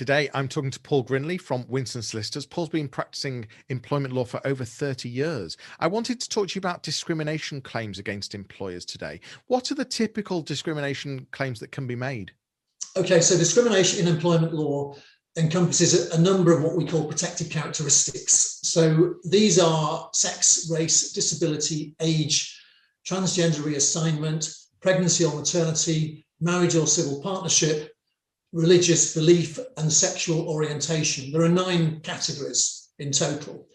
Today, I'm talking to Paul Grinley from Winston Solicitors. Paul's been practicing employment law for over 30 years. I wanted to talk to you about discrimination claims against employers today. What are the typical discrimination claims that can be made? Okay, so discrimination in employment law encompasses a number of what we call protected characteristics. So these are sex, race, disability, age, transgender reassignment, pregnancy or maternity, marriage or civil partnership, religious belief, and sexual orientation. There are 9 categories in total.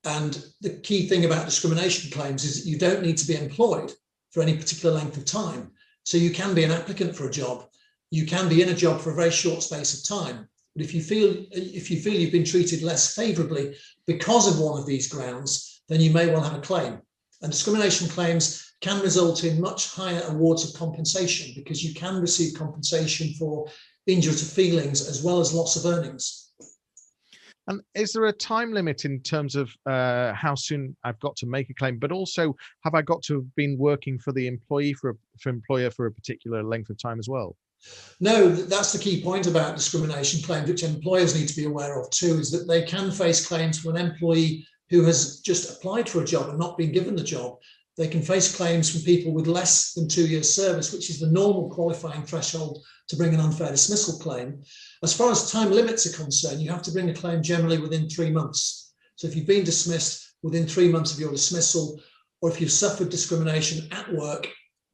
And the key thing about discrimination claims is that you don't need to be employed for any particular length of time. So you can be an applicant for a job. You can be in a job for a very short space of time. But if you feel you've been treated less favourably because of one of these grounds, then you may well have a claim. And discrimination claims can result in much higher awards of compensation because you can receive compensation for injury to feelings as well as loss of earnings. And is there a time limit in terms of how soon I've got to make a claim, but also have I got to have been working for the employer for a particular length of time as well? No, that's the key point about discrimination claims, which employers need to be aware of too, is that they can face claims from an employee who has just applied for a job and not been given the job. They can face claims from people with less than 2 years service, which is the normal qualifying threshold to bring an unfair dismissal claim. As far as time limits are concerned, you have to bring a claim generally within 3 months. So if you've been dismissed within 3 months of your dismissal, or if you've suffered discrimination at work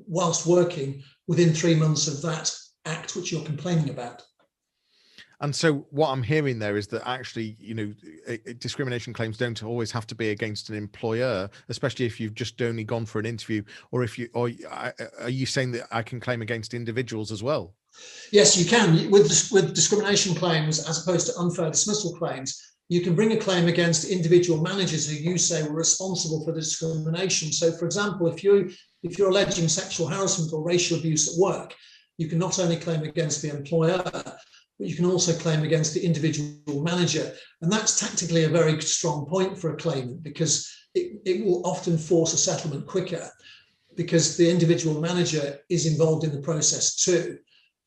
whilst working within 3 months of that act which you're complaining about. And so what I'm hearing there is that actually, discrimination claims don't always have to be against an employer, especially if you've just only gone for an interview, or are you saying that I can claim against individuals as well? Yes, you can. With discrimination claims, as opposed to unfair dismissal claims, you can bring a claim against individual managers who you say were responsible for the discrimination. So, for example, if you're alleging sexual harassment or racial abuse at work, you can not only claim against the employer, but you can also claim against the individual manager. And that's tactically a very strong point for a claimant because it will often force a settlement quicker because the individual manager is involved in the process too.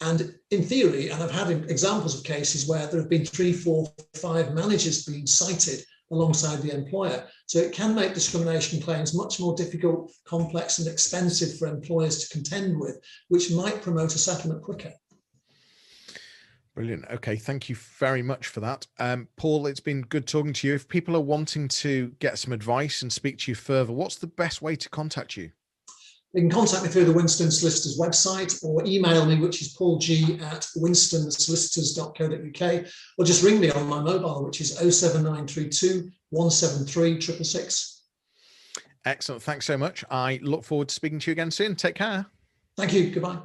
And in theory, and I've had examples of cases where there have been 3, 4, 5 managers being cited alongside the employer. So it can make discrimination claims much more difficult, complex, and expensive for employers to contend with, which might promote a settlement quicker. Brilliant. Okay, thank you very much for that. Paul, it's been good talking to you. If people are wanting to get some advice and speak to you further, what's the best way to contact you? You can contact me through the Winston Solicitors website or email me, which is paulg@winstonssolicitors.co.uk, or just ring me on my mobile, which is 07932 173 666. Excellent. Thanks so much. I look forward to speaking to you again soon. Take care. Thank you. Goodbye.